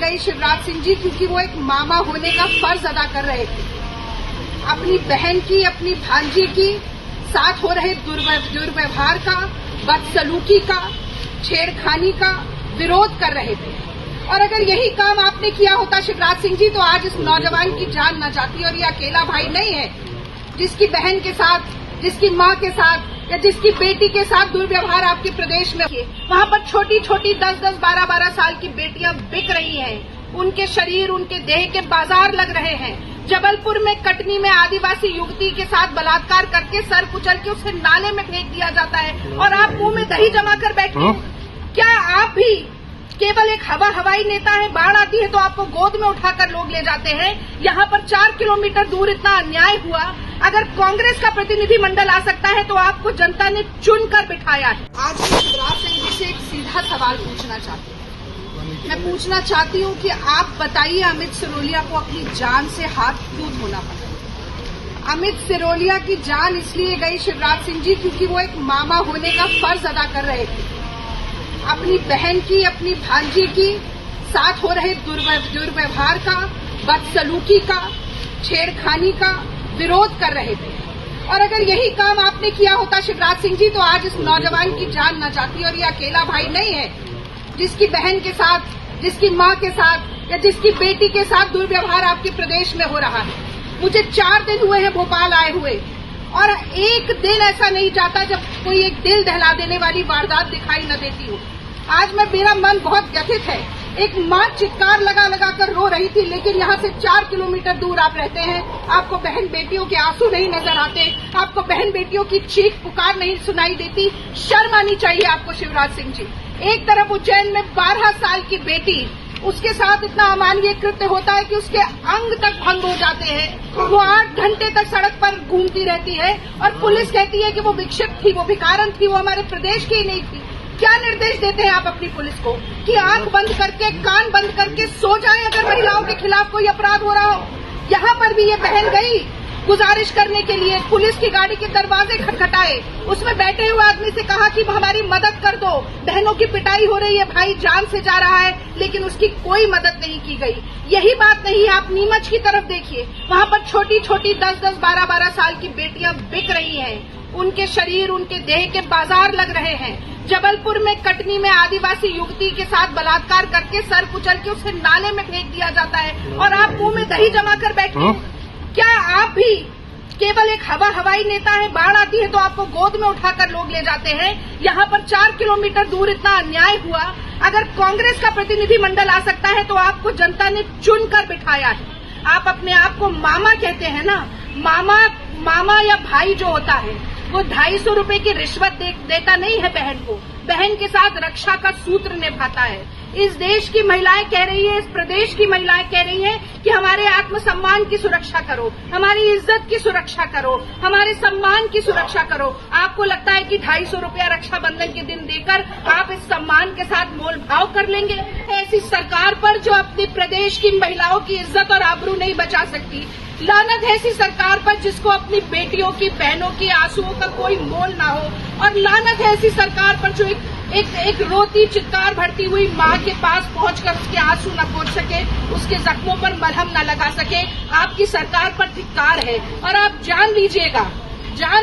गई शिवराज सिंह जी, क्योंकि वो एक मामा होने का फर्ज अदा कर रहे थे। अपनी बहन की, अपनी भांजी की साथ हो रहे दुर्व्यवहार का, बदसलूकी का, छेड़खानी का विरोध कर रहे थे। और अगर यही काम आपने किया होता शिवराज सिंह जी, तो आज इस नौजवान की जान न जाती। और ये अकेला भाई नहीं है जिसकी बहन के साथ, जिसकी माँ के साथ या जिसकी बेटी के साथ दुर्व्यवहार आपके प्रदेश में किए। वहाँ पर छोटी छोटी 10-10, 12-12 साल की बेटियां बिक रही हैं। उनके शरीर, उनके देह के बाजार लग रहे हैं। जबलपुर में, कटनी में आदिवासी युवती के साथ बलात्कार करके सर कुचल के उसे नाले में फेंक दिया जाता है और आप मुंह में दही जमा कर बैठे हैं। क्या आप भी केवल एक हवाई नेता है? बाढ़ आती है तो आपको गोद में उठाकर लोग ले जाते हैं। यहाँ पर 4 किलोमीटर दूर इतना अन्याय हुआ। अगर कांग्रेस का प्रतिनिधिमंडल आ सकता है तो आपको जनता ने चुनकर बिठाया है। आज मैं शिवराज सिंह जी से एक सीधा सवाल पूछना चाहती हूँ। मैं पूछना चाहती हूँ कि आप बताइए, अमित सिरोलिया को अपनी जान से हाथ क्यों धोना पड़ा? अमित सिरोलिया की जान इसलिए गई शिवराज सिंह जी, क्योंकि वो एक मामा होने का फर्ज अदा कर रहे थे। अपनी बहन की, अपनी भांजी की साथ हो रहे दुर्व्यवहार का, बदसलूकी का, छेड़खानी का विरोध कर रहे थे। और अगर यही काम आपने किया होता शिवराज सिंह जी, तो आज इस नौजवान की जान न जाती। और ये अकेला भाई नहीं है जिसकी बहन के साथ, जिसकी माँ के साथ या जिसकी बेटी के साथ दुर्व्यवहार आपके प्रदेश में हो रहा है। मुझे 4 दिन हुए हैं भोपाल आए हुए, और एक दिन ऐसा नहीं जाता जब कोई एक दिल दहला देने वाली वारदात दिखाई न देती हो। आज मेरा मन बहुत व्यथित है। एक माँ चित्कार लगा लगा कर रो रही थी, लेकिन यहाँ से 4 किलोमीटर दूर आप रहते हैं। आपको बहन बेटियों के आंसू नहीं नजर आते, आपको बहन बेटियों की चीख पुकार नहीं सुनाई देती। शर्म आनी चाहिए आपको शिवराज सिंह जी। एक तरफ उज्जैन में 12 साल की बेटी, उसके साथ इतना अमानवीय कृत्य होता है कि उसके अंग तक भंग हो जाते हैं। वो 8 घंटे तक सड़क पर घूमती रहती है और पुलिस कहती है कि वो विक्षिप्त थी, वो भिखारन थी, वो हमारे प्रदेश की ही नहीं थी। क्या निर्देश देते हैं आप अपनी पुलिस को कि आंख बंद करके, कान बंद करके सो जाए अगर महिलाओं के खिलाफ कोई अपराध हो रहा हो? यहाँ पर भी ये बहन गई गुजारिश करने के लिए, पुलिस की गाड़ी के दरवाजे खटखटाए, उसमें बैठे हुए आदमी से कहा कि हमारी मदद कर दो, बहनों की पिटाई हो रही है, भाई जान से जा रहा है, लेकिन उसकी कोई मदद नहीं की गई। यही बात नहीं, आप नीमच की तरफ देखिए, वहाँ पर छोटी छोटी 10-10, 12-12 साल की बेटियां बिक रही हैं। उनके शरीर, उनके देह के बाजार लग रहे हैं। जबलपुर में, कटनी में आदिवासी युवती के साथ बलात्कार करके सर कुचल के उसे नाले में फेंक दिया जाता है और आप मुंह में दही जमा कर बैठे हैं। क्या आप भी केवल एक हवाई नेता है? बाढ़ आती है तो आपको गोद में उठाकर लोग ले जाते हैं। यहाँ पर 4 किलोमीटर दूर इतना अन्याय हुआ। अगर कांग्रेस का प्रतिनिधिमंडल आ सकता है तो आपको जनता ने चुनकर बिठाया है। आप अपने आप को मामा कहते हैं ना, मामा या भाई जो होता है वो 250 रुपए की रिश्वत देता नहीं है बहन को, बहन के साथ रक्षा का सूत्र निभाता है। इस देश की महिलाएं कह रही है, इस प्रदेश की महिलाएं कह रही हैं कि हमारे आत्मसम्मान की सुरक्षा करो, हमारी इज्जत की सुरक्षा करो, हमारे सम्मान की सुरक्षा करो। आपको लगता है कि 250 रुपया रक्षाबंधन के दिन देकर आप इस सम्मान के साथ मोल भाव कर लेंगे? ऐसी सरकार पर जो अपने प्रदेश की महिलाओं की इज्जत और आबरू नहीं बचा सकती। लानत है ऐसी सरकार पर जिसको अपनी बेटियों की, बहनों की आंसुओं का कोई मोल ना हो। और लानत है ऐसी सरकार पर जो एक रोती, चित्कार भरती हुई माँ के पास पहुंचकर उसके आंसू न पोंछ सके, उसके जख्मों पर मलहम न लगा सके। आपकी सरकार पर धिक्कार है। और आप जान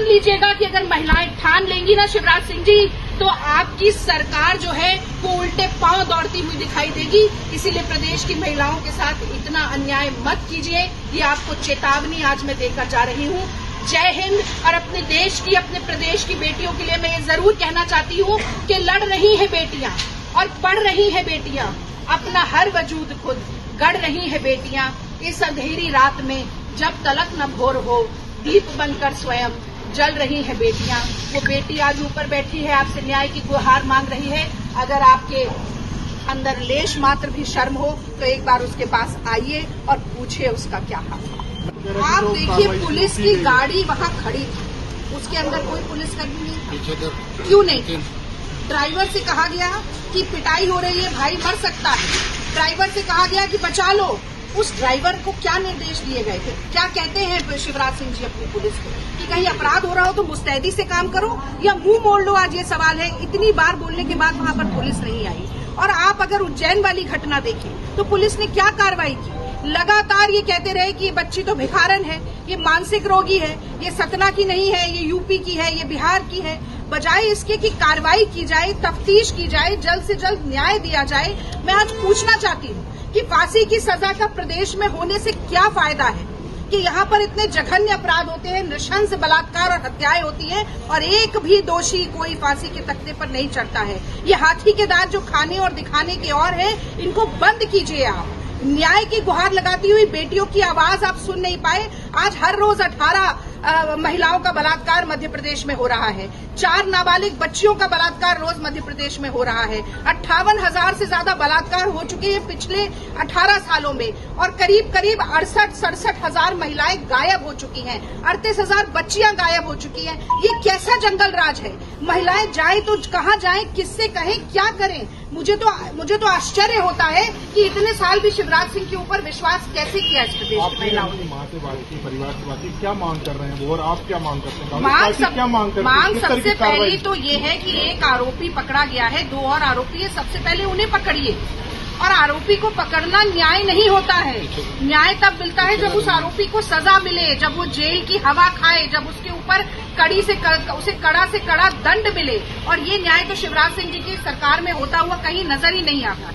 लीजिएगा कि अगर महिलाएं ठान लेंगी ना शिवराज सिंह जी, तो आपकी सरकार जो है वो उल्टे पांव दौड़ती हुई दिखाई देगी। इसीलिए प्रदेश की महिलाओं के साथ इतना अन्याय मत कीजिए। ये आपको चेतावनी आज मैं देकर जा रही हूँ। जय हिंद। और अपने देश की, अपने प्रदेश की बेटियों के लिए मैं ये जरूर कहना चाहती हूँ कि लड़ रही है बेटियां और पढ़ रही है बेटियां, अपना हर वजूद खुद गढ़ रही है बेटियां। इस अंधेरी रात में जब तलक न भोर हो, दीप बनकर स्वयं जल रही है बेटियां। वो बेटी आज ऊपर बैठी है, आपसे न्याय की गुहार मांग रही है। अगर आपके अंदर लेश मात्र भी शर्म हो तो एक बार उसके पास आइए और पूछिए उसका क्या हाल है। आप देखिए, पुलिस की गाड़ी वहाँ खड़ी थी, उसके अंदर कोई पुलिसकर्मी नहीं। क्यों नहीं? ड्राइवर से कहा गया कि पिटाई हो रही है, भाई मर सकता है। ड्राइवर से कहा गया कि बचा लो। उस ड्राइवर को क्या निर्देश दिए गए थे? क्या कहते हैं शिवराज सिंह जी अपनी पुलिस को कि कहीं अपराध हो रहा हो तो मुस्तैदी से काम करो या मुंह मोड़ लो? आज ये सवाल है। इतनी बार बोलने के बाद वहां पर पुलिस नहीं आई। और आप अगर उज्जैन वाली घटना देखें तो पुलिस ने क्या कार्रवाई की? लगातार ये कहते रहे कि ये बच्ची तो भिखारन है, ये मानसिक रोगी है, ये सतना की नहीं है, ये यूपी की है, ये बिहार की है। बजाय इसके कि कार्रवाई की जाए, तफ्तीश की जाए, जल्द से जल्द न्याय दिया जाए। मैं आज पूछना चाहती हूँ कि फांसी की सजा का प्रदेश में होने से क्या फायदा है कि यहाँ पर इतने जघन्य अपराध होते हैं, नृशंस बलात्कार और हत्याएं होती हैं और एक भी दोषी कोई फांसी के तख्ते पर नहीं चढ़ता है। ये हाथी के दांत जो खाने और दिखाने के और है, इनको बंद कीजिए आप। न्याय की गुहार लगाती हुई बेटियों की आवाज आप सुन नहीं पाए। आज हर रोज 18 महिलाओं का बलात्कार मध्य प्रदेश में हो रहा है। 4 नाबालिग बच्चियों का बलात्कार रोज मध्य प्रदेश में हो रहा है। 58,000 से ज्यादा बलात्कार हो चुके हैं पिछले 18 सालों में और करीब 68-67 हजार महिलाएं गायब हो चुकी हैं। 38,000 बच्चियां गायब हो चुकी हैं। ये कैसा जंगल राज है? महिलाएं जाएं तो कहां जाएं, किससे कहें, क्या करें? मुझे तो आश्चर्य होता है कि इतने साल भी शिवराज सिंह के ऊपर विश्वास कैसे किया इस प्रदेश की महिलाओं ने। माँ से बात की, परिवार से बात की, क्या मांग कर रहे हैं वो और आप क्या मांग करते हैं? मांग सबसे पहले तो ये है कि एक आरोपी पकड़ा गया है, 2 और आरोपी है, सबसे पहले उन्हें पकड़िए। और आरोपी को पकड़ना न्याय नहीं होता है। न्याय तब मिलता है जब उस आरोपी को सजा मिले, जब वो जेल की हवा खाए, जब उसके ऊपर उसे कड़ा से कड़ा दंड मिले। और ये न्याय तो शिवराज सिंह जी की सरकार में होता हुआ कहीं नजर ही नहीं आता।